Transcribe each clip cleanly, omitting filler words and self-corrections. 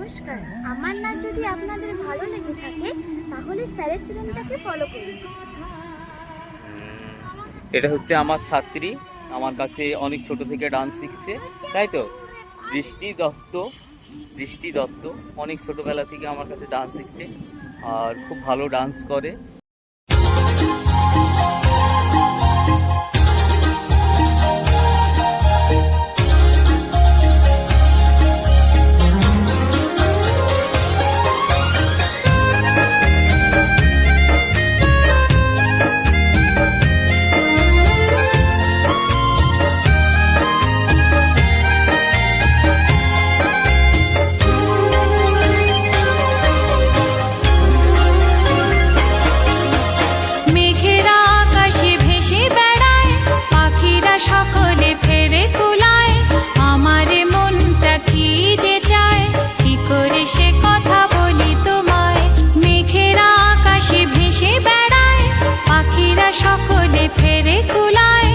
নমস্কার, আমার নাচ যদি আপনাদের ভালো লেগে থাকে তাহলে স্যারের চ্যানেলটাকে ফলো করুন। এটা হচ্ছে আমার ছাত্রী, আমার কাছে অনেক ছোট থেকে ডান্স শিখছে, তাই তো? দৃষ্টি দত্ত অনেক ছোটবেলা থেকে আমার কাছে ডান্স শিখছে আর খুব ভালো ডান্স করে। সকলে ফেরে কুলায়, আমারে মনটা কি যে চায়, কি করে সে কথা বলি তোমায়। মেঘেরা আকাশে ভেসে বেড়ায়, পাখিরা সকলে ফেরে কুলায়,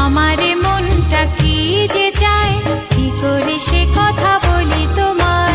আমারে মনটা কি যে চায়, কি করে সে কথা বলি তোমায়।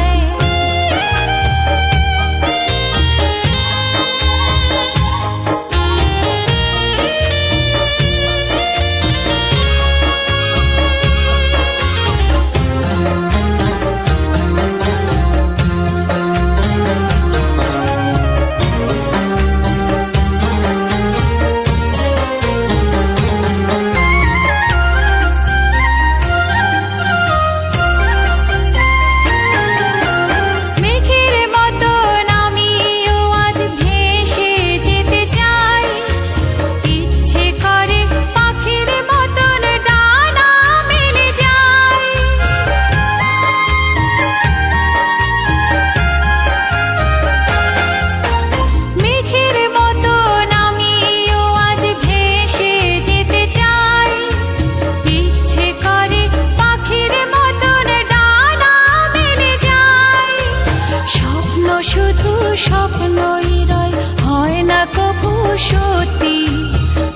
শুধু স্বপ্নই রয়, হয় না কভু সত্যি,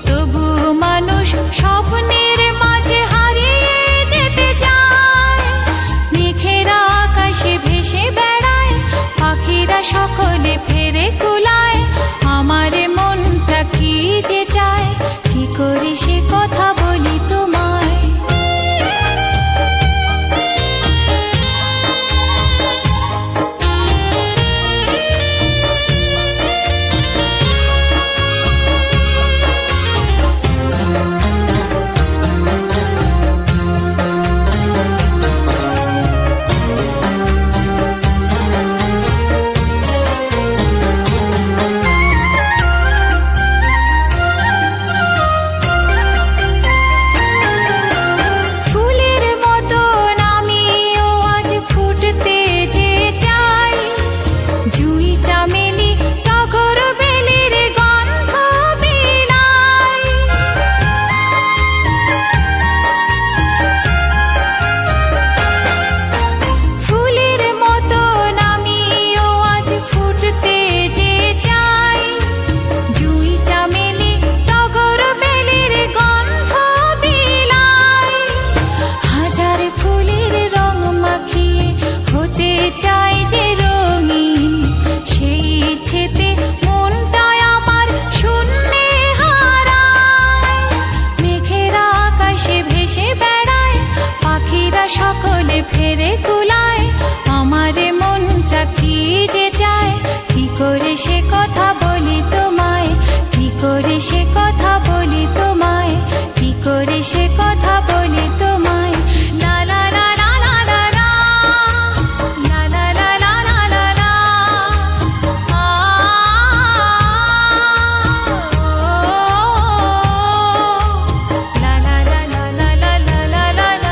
তবু মানুষ স্বপ্নের মাঝে হারিয়ে যেতে চায়। মেঘেরা আকাশে ভেসে বেড়ায়, পাখিরা সকলে ফেরে কুলায়, আমার মনটা কি যে চায়, কি করে সে কথা বলি তোমায়। চাই